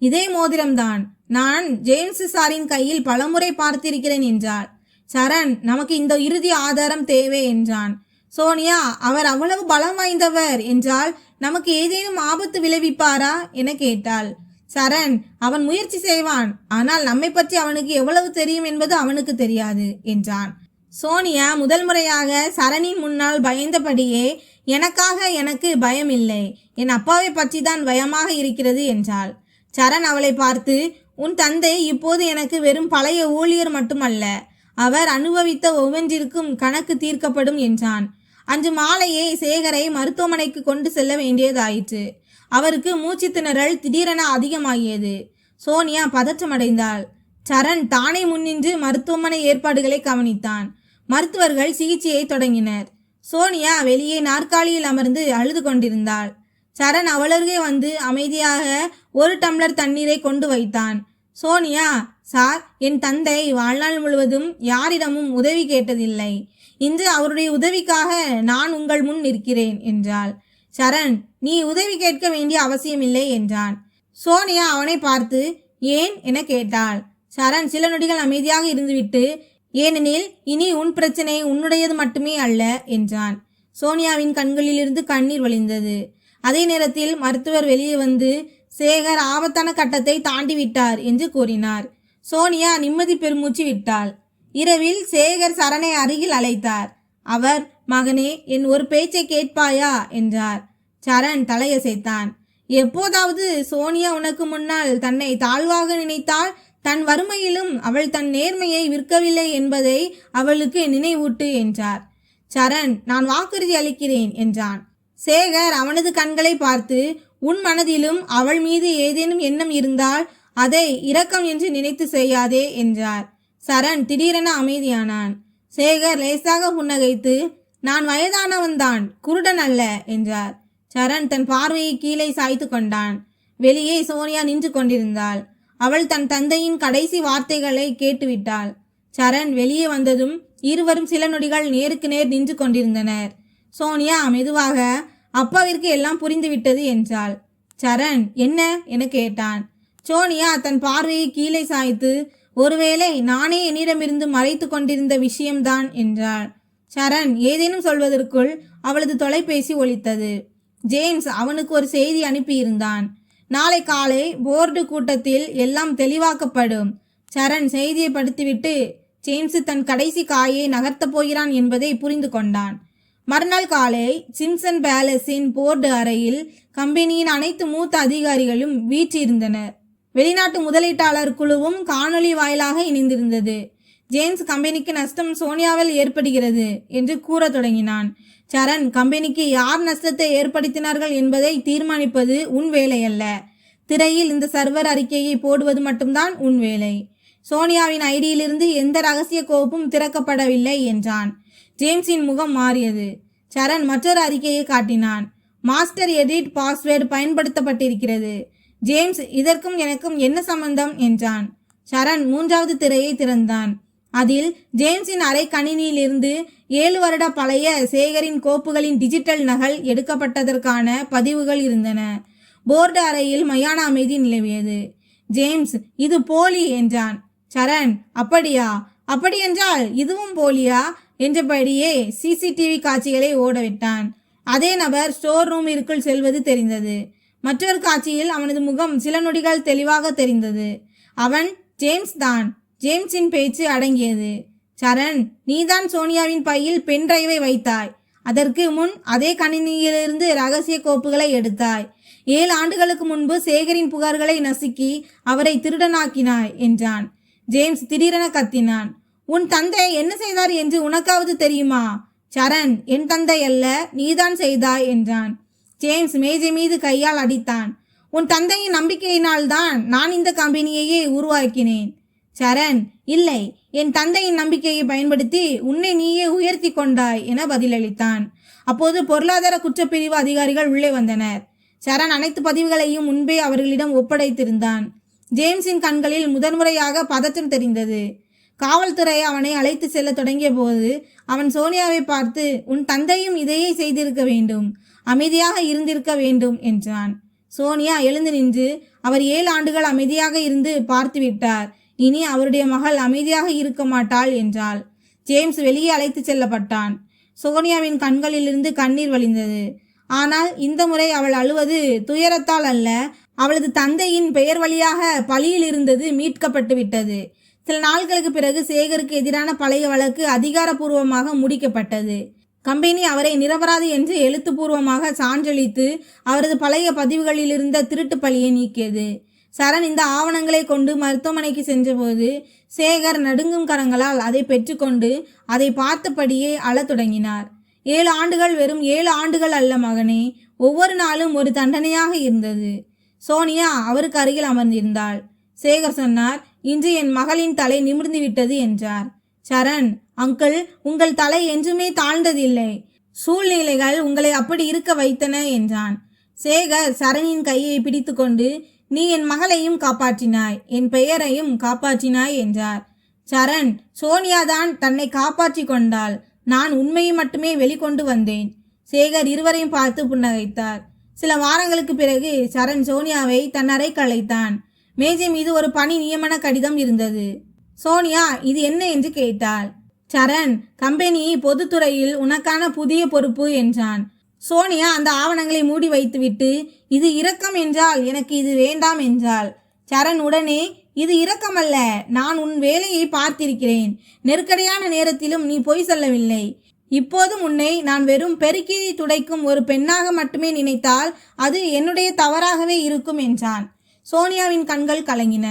இதே மோதிரம்தான். நான் ஜேம்ஸ் சாரின் கையில் பலமுறை பார்த்திருக்கிறேன் என்றாள். சரண், நமக்கு இந்த இறுதி ஆதாரம் தேவை என்றான். சோனியா, அவர் அவ்வளவு பலம் வாய்ந்தவர் என்றால் நமக்கு ஏதேனும் ஆபத்து விளைவிப்பாரா என கேட்டாள். சரண், அவன் முயற்சி செய்வான், ஆனால் நம்மை பற்றி அவனுக்கு எவ்வளவு தெரியும் என்பது அவனுக்கு தெரியாது என்றான். சோனியா முதல் முறையாக சரணின் முன்னால் பயந்தபடியே, எனக்கு பயம் இல்லை, என் அப்பாவை பற்றி தான் பயமாக இருக்கிறது என்றாள். சரண் அவளை பார்த்து, உன் தந்தை இப்போது எனக்கு வெறும் பழைய ஊழியர் மட்டுமல்ல, அவர் அனுபவித்த ஒவ்வொன்றிற்கும் கணக்கு தீர்க்கப்படும் என்றான். அன்று மாலையே சேகரை மருத்துவமனைக்கு கொண்டு செல்ல வேண்டியதாயிற்று. அவருக்கு மூச்சு திணறல் திடீரென அதிகமாகியது. சோனியா பதற்றமடைந்தாள். சரண் தானே முன்னின்று மருத்துவமனை ஏற்பாடுகளை கவனித்தான். மருத்துவர்கள் சிகிச்சையை தொடங்கினர். சோனியா வெளியே நாற்காலியில் அமர்ந்து அழுது கொண்டிருந்தாள். சரண் அவளருகே வந்து அமைதியாக ஒரு டம்ளர் தண்ணீரை கொண்டு வைத்தான். சோனியா, சார், என் தந்தை வாழ்நாள் முழுவதும் யாரிடமும் உதவி கேட்டதில்லை. இன்று அவருடைய உதவிக்காக நான் உங்கள் முன் நிற்கிறேன் என்றாள். சரண், நீ உதவி கேட்க வேண்டிய அவசியமில்லை என்றான். சோனியா அவனை பார்த்து ஏன் என கேட்டாள். சரண் சில நொடிகள் அமைதியாக இருந்துவிட்டு, ஏனெனில் இனி உன் பிரச்சனை உன்னுடையது மட்டுமே அல்ல என்றான். சோனியாவின் கண்களிலிருந்து கண்ணீர் வழிந்தது. அதே நேரத்தில் மருத்துவர் வெளியே வந்து, சேகர் ஆபத்தான கட்டத்தை தாண்டி விட்டார் என்று கூறினார். சோனியா நிம்மதி பெருமூச்சு விட்டாள். இரவில் சேகர் சரணை அருகில் அழைத்தார். அவர், மகனே, என் ஒரு பேச்சை கேட்பாயா என்றார். சரண் தலையசைத்தான். எப்போதாவது சோனியா உனக்கு முன்னால் தன்னை தாழ்வாக நினைத்தால் தன் வறுமையிலும் அவள் தன் நேர்மையை விற்கவில்லை என்பதை அவளுக்கு நினைவூட்டு என்றார். சரண், நான் வாக்குறுதி அளிக்கிறேன் என்றான். சேகர் அவனது கண்களை பார்த்து, உன் மனதிலும் அவள் மீது ஏதேனும் எண்ணம் இருந்தால் அதை இரக்கம் என்று நினைத்து செய்யாதே என்றார். சரண் திடீரென அமைதியானான். சேகர் லேசாக புன்னகைத்து, நான் வயதானவன்தான், குருடன் அல்ல என்றார். சரண் தன் பார்வையை கீழே சாய்த்து கொண்டான். வெளியே சோனியா நின்று கொண்டிருந்தாள். அவள் தன் தந்தையின் கடைசி வார்த்தைகளை கேட்டுவிட்டாள். சரண் வெளியே வந்ததும் இருவரும் சில நொடிகள் நேருக்கு நேர் நின்று கொண்டிருந்தனர். சோனியா மெதுவாக, அப்பாவிற்கு எல்லாம் புரிந்துவிட்டது என்றாள். சரண் என்ன என கேட்டான். சோனியா தன் பார்வையை கீழே சாய்த்து, ஒருவேளை நானே என்னிடமிருந்து மறைத்து கொண்டிருந்த விஷயம்தான் என்றாள். சரண் ஏதேனும் சொல்வதற்குள் அவளது தொலைபேசி ஒலித்தது. ஜேம்ஸ் அவனுக்கு ஒரு செய்தி அனுப்பியிருந்தான். நாளை காலை போர்டு கூட்டத்தில் எல்லாம் தெளிவாக்கப்படும். சரண் செய்தியை படித்துவிட்டு ஜேம்ஸ் தன் கடைசி காயை நகர்த்தப் போகிறான் என்பதை புரிந்து கொண்டான். மறுநாள் காலை சிம்சன் பேலஸின் போர்டு அறையில் கம்பெனியின் அனைத்து மூத்த அதிகாரிகளும் வீற்றிருந்தனர். வெளிநாட்டு முதலீட்டாளர் குழுவும் காணொலி வாயிலாக இணைந்திருந்தது. ஜேம்ஸ் கம்பெனிக்கு நஷ்டம் சோனியாவில் ஏற்படுகிறது என்று கூற தொடங்கினான். சரண், கம்பெனிக்கு யார் நஷ்டத்தை ஏற்படுத்தினார்கள் என்பதை தீர்மானிப்பது உன் வேலை அல்ல. திரையில் இந்த சர்வர் அறிக்கையை போடுவது மட்டும்தான் உன் வேலை. சோனியாவின் ஐடியிலிருந்து எந்த ரகசிய கோப்பும் திறக்கப்படவில்லை என்றான். ஜேம்ஸின் முகம் மாறியது. சரண் மற்றொரு அறிக்கையை காட்டினான். மாஸ்டர் எடிட் பாஸ்வேர்டு பயன்படுத்தப்பட்டிருக்கிறது. ஜேம்ஸ், இதற்கும் எனக்கும் என்ன சம்பந்தம் என்றான். சரண் மூன்றாவது திரையை திறந்தான். அதில் ஜேம்ஸின் அறை கணினியிலிருந்து 7 வருட பழைய சேகரின் கோப்புகளின் டிஜிட்டல் நகல் எடுக்கப்பட்டதற்கான பதிவுகள் இருந்தன. போர்டு அறையில் மயான அமைதி நிலவியது. ஜேம்ஸ், இது போலி என்றான். சரண், அப்படியா? அப்படியென்றால் இதுவும் போலியா என்றபடியே சிசிடிவி காட்சிகளை ஓடவிட்டான். அதே நபர் ஸ்டோர் ரூமிற்குள் செல்வது தெரிந்தது. மற்றொரு காட்சியில் அவனது முகம் சில நொடிகள் தெளிவாக தெரிந்தது. அவன் ஜேம்ஸ் தான். ஜேம்ஸின் பேச்சு அடங்கியது. சரண், நீதான் சோனியாவின் பையில் பென் டிரைவை வைத்தாய். அதற்கு முன் அதே கணினியிலிருந்து ரகசிய கோப்புகளை எடுத்தாய். 7 ஆண்டுகளுக்கு முன்பு சேகரின் புகார்களை நசுக்கி அவரை திருடனாக்கினாய் என்றான். ஜேம்ஸ் திடீரென கத்தினான். உன் தந்தை என்ன செய்தார் என்று உனக்காவது தெரியுமா? சரண், என் தந்தை அல்ல, நீதான் செய்தாய் என்றான். ஜேம்ஸ் மேஜை மீது கையால் அடித்தான். உன் தந்தையின் நம்பிக்கையினால் தான் நான் இந்த கம்பெனியையே உருவாக்கினேன். சரண், இல்லை, என் தந்தையின் நம்பிக்கையை பயன்படுத்தி உன்னை நீயே உயர்த்தி கொண்டாய் என பதிலளித்தான். அப்போது பொருளாதார குற்றப்பிரிவு அதிகாரிகள் உள்ளே வந்தனர். சரண் அனைத்து பதிவுகளையும் முன்பே அவர்களிடம் ஒப்படைத்திருந்தான். ஜேம்ஸின் கண்களில் முதன்முறையாக பதற்றம் தெரிந்தது. காவல்துறை அவனை அழைத்து செல்ல தொடங்கிய போது அவன் சோனியாவை பார்த்து, உன் தந்தையும் இதையே செய்திருக்க வேண்டும், அமைதியாக இருந்திருக்க வேண்டும் என்றான். சோனியா எழுந்து நின்று, அவர் 7 ஆண்டுகள் அமைதியாக இருந்து பார்த்து விட்டார், இனி அவருடைய மகள் அமைதியாக இருக்க மாட்டாள் என்றாள். ஜேம்ஸ் வெளியே அழைத்து செல்லப்பட்டான். சோனியாவின் கண்களிலிருந்து கண்ணீர் வழிந்தது. ஆனால் இந்த முறை அவள் அழுவது துயரத்தால் அல்ல, அவளது தந்தையின் பெயர் வழியாக பழியில் இருந்தது மீட்கப்பட்டு விட்டது. சில நாட்களுக்கு பிறகு சேகருக்கு எதிரான பழைய வழக்கு அதிகாரப்பூர்வமாக முடிக்கப்பட்டது. கம்பெனி அவரை நிரபராதி என்று எழுத்துப்பூர்வமாக சான்றளித்து அவரது பழைய பதிவுகளில் இருந்த திருட்டு பழியை நீக்கியது. சரண் இந்த ஆவணங்களை கொண்டு மருத்துவமனைக்கு சென்றபோது சேகர் நடுங்கும் கரங்களால் அதை பெற்றுக்கொண்டு அதை பார்த்தபடியே அழத் தொடங்கினார். 7 ஆண்டுகள் வெறும் 7 ஆண்டுகள் அல்ல மகனே, ஒவ்வொரு நாளும் ஒரு தண்டனையாக இருந்தது. சோனியா அவருக்கு அருகில் அமர்ந்திருந்தாள். சேகர் சொன்னார், இன்று என் மகளின் தலை நிமிர்ந்து விட்டது என்றார். சரண், அங்கிள், உங்கள் தலை என்றுமே தாழ்ந்ததில்லை, சூழ்நிலைகள் உங்களை அப்படி இருக்க வைத்தன என்றான். சேகர் சரணின் கையை பிடித்து கொண்டு, நீ என் மகளையும் காப்பாற்றினாய், என் பெயரையும் காப்பாற்றினாய் என்றார். சரண், சோனியாதான் தன்னை காப்பாற்றி கொண்டாள், நான் உண்மையை மட்டுமே வெளிக்கொண்டு வந்தேன். சேகர் இருவரையும் பார்த்து புன்னகைத்தார். சில வாரங்களுக்கு பிறகு சரண் சோனியாவை தன் அறைக்கு அழைத்தான். மேஜை மீது ஒரு பணி நியமன கடிதம் இருந்தது. சோனியா இது என்ன என்று கேட்டாள். சரண், கம்பெனி பொதுத்துறையில் உனக்கான புதிய பொறுப்பு என்றான். சோனியா அந்த ஆவணங்களை மூடி வைத்துவிட்டு, இது இரக்கம் என்றால் எனக்கு இது வேண்டாம் என்றாள். சரண் உடனே, இது இரக்கமல்ல, நான் உன் வேலையை பார்த்திருக்கிறேன், நெருக்கடியான நேரத்திலும் நீ பொய் சொல்லவில்லை. இப்போதும் உன்னை நான் வெறும் பெருக்கி துடைக்கும் ஒரு பெண்ணாக மட்டுமே நினைத்தால் அது என்னுடைய தவறாகவே இருக்கும் என்றான். சோனியாவின் கண்கள் கலங்கின.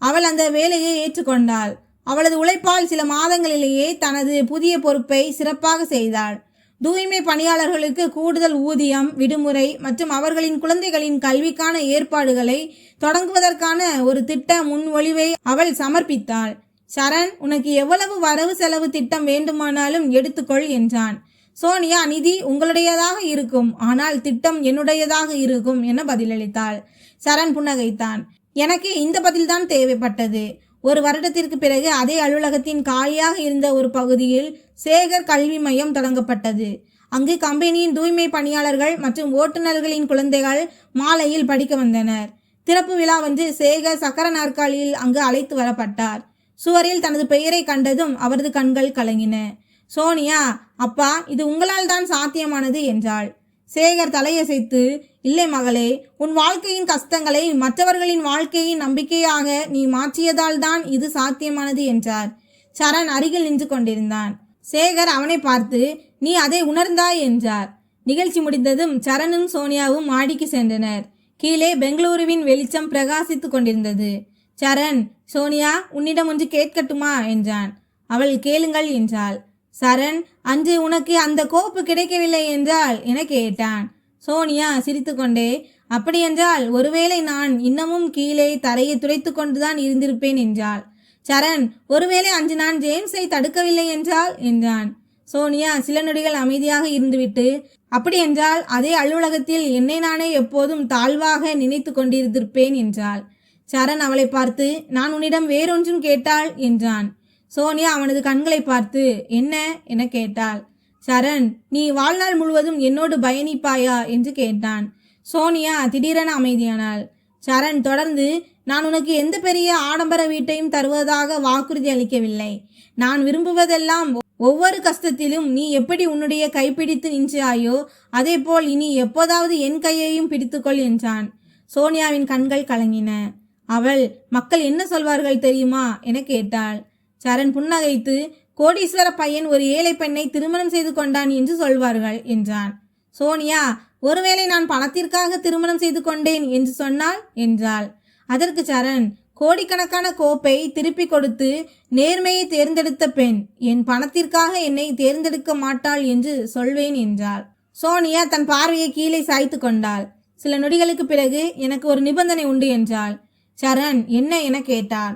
அவள் அந்த வேலையை ஏற்றுக்கொண்டாள். அவளது உழைப்பால் சில மாதங்களிலேயே தனது புதிய பொறுப்பை சிறப்பாக செய்தாள். தூய்மை பணியாளர்களுக்கு கூடுதல் ஊதியம், விடுமுறை மற்றும் அவர்களின் குழந்தைகளின் கல்விக்கான ஏற்பாடுகளை தொடங்குவதற்கான ஒரு திட்ட முன்மொழிவை அவள் சமர்ப்பித்தாள். சரண், உனக்கு எவ்வளவு வரவு செலவு திட்டம் வேண்டுமானாலும் எடுத்துக்கொள் என்றான். சோனியா, நிதி உங்களுடையதாக இருக்கும், ஆனால் திட்டம் என்னுடையதாக இருக்கும் என பதிலளித்தாள். சரண் புன்னகைத்தான். எனக்கு இந்த பதில்தான் தேவைப்பட்டது. 1 வருடத்திற்கு பிறகு அதே அலுவலகத்தின் காலியாக இருந்த ஒரு பகுதியில் சேகர் கல்வி மையம் தொடங்கப்பட்டது. அங்கு கம்பெனியின் தூய்மை பணியாளர்கள் மற்றும் ஓட்டுநர்களின் குழந்தைகள் மாலையில் படிக்க வந்தனர். திறப்பு விழாவன்று சேகர் சக்கர நாற்காலியில் அங்கு அழைத்து வரப்பட்டார். சுவரில் தனது பெயரை கண்டதும் அவரது கண்கள் கலங்கின. சோனியா, அப்பா, இது உங்களால் தான் சாத்தியமானது என்றாள். சேகர் தலையசைத்து, இல்லை மகளே, உன் வாழ்க்கையின் கஷ்டங்களை மற்றவர்களின் வாழ்க்கையின் நம்பிக்கையாக நீ மாற்றியதால் தான் இது சாத்தியமானது என்றார். சரண் அருகில் நின்று கொண்டிருந்தான். சேகர் அவனை பார்த்து, நீ அதை உணர்ந்தாய் என்றார். நிகழ்ச்சி முடிந்ததும் சரணும் சோனியாவும் மாடிக்கு சென்றனர். கீழே பெங்களூருவின் வெளிச்சம் பிரகாசித்து கொண்டிருந்தது. சரண், சோனியா, உன்னிடம் ஒன்று கேட்கட்டுமா என்றான். அவள் கேளுங்கள் என்றாள். சரண், அன்று உனக்கு அந்த கோப்பு கிடைக்கவில்லை என்றால் என கேட்டான். சோனியா சிரித்துக்கொண்டே, அப்படியென்றால் ஒருவேளை நான் இன்னமும் கீழே தரையை துடைத்து கொண்டுதான் இருந்திருப்பேன் என்றாள். சரண், ஒருவேளை அன்று நான் ஜேம்ஸை தடுக்கவில்லை என்றான். சோனியா சில நொடிகள் அமைதியாக இருந்துவிட்டு, அப்படியென்றால் அதே அலுவலகத்தில் என்னை நானே எப்போதும் தாழ்வாக நினைத்து கொண்டிருந்திருப்பேன் என்றாள். சரண் அவளை பார்த்து, நான் உன்னிடம் வேறொன்றும் கேட்டாள் என்றான். சோனியா அவனது கண்களை பார்த்து, என்ன என கேட்டாள். சரண், நீ வாழ்நாள் முழுவதும் என்னோடு பயணிப்பாயா என்று கேட்டான். சோனியா திடீரென அமைதியானாள். சரண் தொடர்ந்து, நான் உனக்கு எந்த பெரிய ஆடம்பர வீட்டையும் தருவதாக வாக்குறுதி அளிக்கவில்லை. நான் விரும்புவதெல்லாம் ஒவ்வொரு கஷ்டத்திலும் நீ எப்படி உன்னுடைய கைப்பிடித்து நின்றாயோ அதே போல் இனி எப்போதாவது என் கையையும் பிடித்துக்கொள் என்றான். சோனியாவின் கண்கள் கலங்கின. அவள், மக்கள் என்ன சொல்வார்கள் தெரியுமா என கேட்டாள். சரண் புன்னகைத்து, கோடீஸ்வர பையன் ஒரு ஏழை பெண்ணை திருமணம் செய்து கொண்டான் என்று சொல்வார்கள் என்றான். சோனியா, ஒருவேளை நான் பணத்திற்காக திருமணம் செய்து கொண்டேன் என்று சொன்னாள் என்றாள். அதற்கு சரண், கோடிக்கணக்கான கோப்பை திருப்பி கொடுத்து நேர்மையை தேர்ந்தெடுத்த பெண் என் பணத்திற்காக என்னை தேர்ந்தெடுக்க மாட்டாள் என்று சொல்வேன் என்றாள். சோனியா தன் பார்வையை கீழே சாய்த்து கொண்டாள். சில நொடிகளுக்கு பிறகு, எனக்கு ஒரு நிபந்தனை உண்டு என்றாள். சரண், என்ன என கேட்டான்.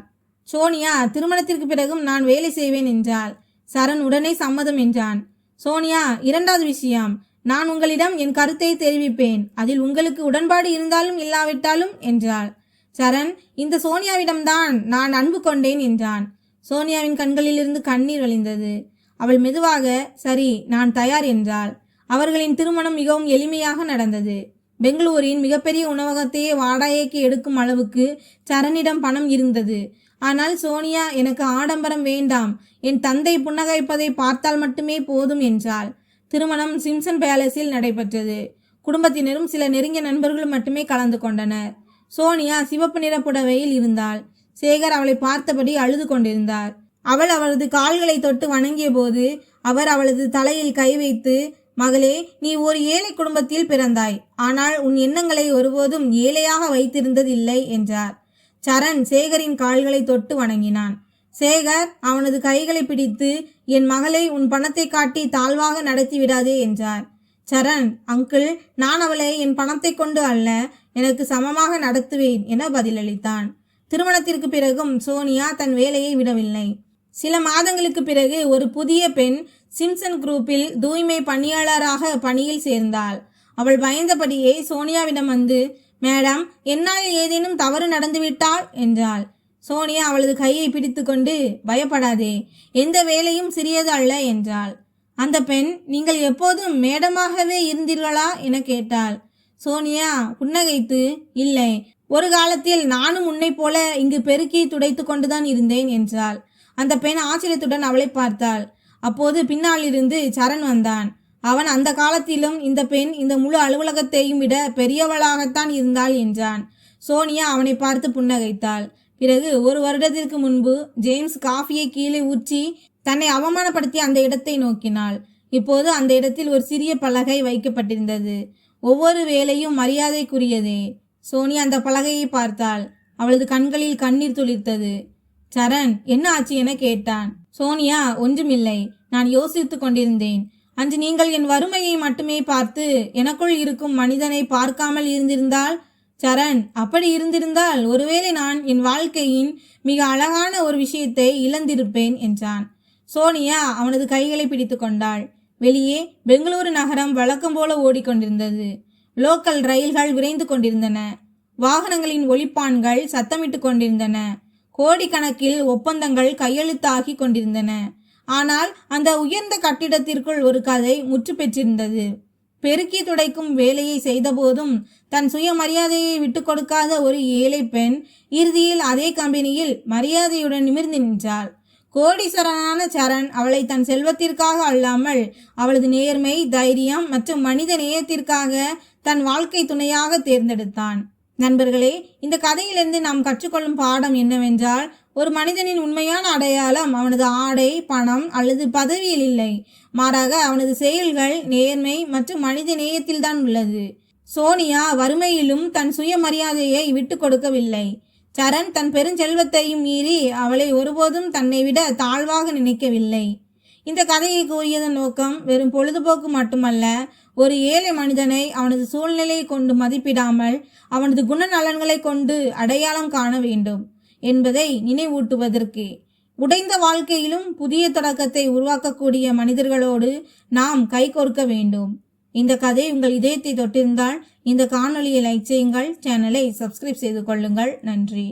சோனியா, திருமணத்திற்கு பிறகும் நான் வேலை செய்வேன் என்றாள். சரண் உடனே சம்மதம் என்றான். சோனியா, 2வது விஷயம், நான் உங்களிடம் என் கருத்தை தெரிவிப்பேன், அதில் உங்களுக்கு உடன்பாடு இருந்தாலும் இல்லாவிட்டாலும் என்றாள். சரண், இந்த சோனியாவிடம்தான் நான் அன்பு கொண்டேன் என்றான். சோனியாவின் கண்களிலிருந்து கண்ணீர் வழிந்தது. அவள் மெதுவாக, சரி, நான் தயார் என்றாள். அவர்களின் திருமணம் மிகவும் எளிமையாக நடந்தது. பெங்களூரின் மிகப்பெரிய உணவகத்தையே வாடகைக்கு எடுக்கும் அளவுக்கு சரணிடம் பணம் இருந்தது. ஆனால் சோனியா, எனக்கு ஆடம்பரம் வேண்டாம், என் தந்தை புன்னகைப்பதை பார்த்தால் மட்டுமே போதும் என்றாள். திருமணம் சிம்சன் பேலஸில் நடைபெற்றது. குடும்பத்தினரும் சில நெருங்கிய நண்பர்களும் மட்டுமே கலந்து கொண்டனர். சோனியா சிவப்பு நிற புடவையில் இருந்தாள். சேகர் அவளை பார்த்தபடி அழுது கொண்டிருந்தார். அவள் அவரது கால்களை தொட்டு வணங்கிய போது அவர் அவளது தலையில் கை வைத்து, மகளே, நீ ஒரு ஏழை குடும்பத்தில் பிறந்தாய், ஆனால் உன் எண்ணங்களை ஒருபோதும் ஏழையாக வைத்திருந்ததில்லை என்றார். சரண் சேகரின் கால்களை தொட்டு வணங்கினான். சேகர் அவனது கைகளை பிடித்து, என் மகளை உன் பணத்தை காட்டி தாழ்வாக நடத்தி விடாதே என்றார். சரண், அங்கிள், நான் அவளை என் பணத்தை கொண்டு அல்ல, எனக்கு சமமாக நடத்துவேன் என பதிலளித்தான். திருமணத்திற்கு பிறகும் சோனியா தன் வேலையை விடவில்லை. சில மாதங்களுக்கு பிறகு ஒரு புதிய பெண் சிம்சன் குரூப்பில் தூய்மை பணியாளராக பணியில் சேர்ந்தாள். அவள் பயந்தபடியே சோனியாவிடம் வந்து, மேடம், என்னால் ஏதேனும் தவறு நடந்துவிட்டால் என்றாள். சோனியா அவளது கையை பிடித்து கொண்டு, பயப்படாதே, எந்த வேலையும் சிறியது அல்ல என்றாள். அந்த பெண், நீங்கள் எப்போதும் மேடமாகவே இருந்தீர்களா என கேட்டாள். சோனியா புன்னகைத்து, இல்லை, ஒரு காலத்தில் நானும் உன்னை போல இங்கு பெருக்கி துடைத்து கொண்டுதான் இருந்தேன் என்றாள். அந்த பெண் ஆச்சரியத்துடன் அவளை பார்த்தாள். அப்போது பின்னாலிருந்து சரண் வந்தான். அவன், அந்த காலத்திலும் இந்த பெண் இந்த முழு அலுவலகத்தையும் விட பெரியவளாகத்தான் இருந்தாள் என்றான். சோனியா அவனை பார்த்து புன்னகைத்தாள். பிறகு 1 வருடத்திற்கு முன்பு ஜேம்ஸ் காஃபியை கீழே ஊற்றி தன்னை அவமானப்படுத்தி அந்த இடத்தை நோக்கினாள். இப்போது அந்த இடத்தில் ஒரு சிறிய பலகை வைக்கப்பட்டிருந்தது. ஒவ்வொரு வேலையும் மரியாதைக்குரியதே. சோனியா அந்த பலகையை பார்த்தாள். அவளது கண்களில் கண்ணீர் துளிர்த்தது. சரண், என்ன ஆச்சு என கேட்டான். சோனியா, ஒன்றுமில்லை, நான் யோசித்து கொண்டிருந்தேன். அன்று நீங்கள் என் வறுமையை மட்டுமே பார்த்து எனக்குள் இருக்கும் மனிதனை பார்க்காமல் இருந்திருந்தால். சரண், அப்படி இருந்திருந்தால் ஒருவேளை நான் என் வாழ்க்கையின் மிக அழகான ஒரு விஷயத்தை இழந்திருப்பேன் என்றான். சோனியா அவனது கைகளை பிடித்து கொண்டாள். வெளியே பெங்களூரு நகரம் வழக்கம் போல ஓடிக்கொண்டிருந்தது. லோக்கல் ரயில்கள் விரைந்து கொண்டிருந்தன. வாகனங்களின் ஒலிப்பான்கள் சத்தமிட்டு கொண்டிருந்தன. கோடிக்கணக்கில் ஒப்பந்தங்கள் கையெழுத்தாகி கொண்டிருந்தன. ஆனால் அந்த உயர்ந்த கட்டிடத்திற்குள் ஒரு கதை முற்று பெற்றிருந்தது. பெருக்கி துடைக்கும் வேலையை செய்தபோதும் தன் சுயமரியாதையை விட்டு கொடுக்காத ஒரு ஏழை பெண் இறுதியில் அதே கம்பெனியில் மரியாதையுடன் நிமிர்ந்து நின்றாள். கோடீஸ்வரனான சரண் அவளை தன் செல்வத்திற்காக அல்லாமல் அவளது நேர்மை, தைரியம் மற்றும் மனித நேயத்திற்காக தன் வாழ்க்கை துணையாக தேர்ந்தெடுத்தான். நண்பர்களே, இந்த கதையிலிருந்து நாம் கற்றுக்கொள்ளும் பாடம் என்னவென்றால், ஒரு மனிதனின் உண்மையான அடையாளம் அவனது ஆடை, பணம் அல்லது பதவியில் இல்லை, மாறாக அவனது செயல்கள், நேர்மை மற்றும் மனித நேயத்தில்தான் உள்ளது. சோனியா வறுமையிலும் தன் சுயமரியாதையை விட்டு கொடுக்கவில்லை. சரண் தன் பெருஞ்செல்வத்தையும் மீறி அவளை ஒருபோதும் தன்னை விட தாழ்வாக நினைக்கவில்லை. இந்த கதையை கூறியதன் நோக்கம் வெறும் பொழுதுபோக்கு மட்டுமல்ல, ஒரு ஏழை மனிதனை அவனது சூழ்நிலையை கொண்டு மதிப்பிடாமல் அவனது குணநலன்களை கொண்டு அடையாளம் காண வேண்டும் என்பதை நினைவூட்டுவதற்கே. உடைந்த வாழ்க்கையிலும் புதிய தொடக்கத்தை உருவாக்கக்கூடிய மனிதர்களோடு நாம் கைகோர்க்க வேண்டும். இந்த கதை உங்கள் இதயத்தை தொட்டிருந்தால் இந்த காணொளியை லைக் செய்யுங்கள், சேனலை சப்ஸ்கிரைப் செய்து கொள்ளுங்கள். நன்றி.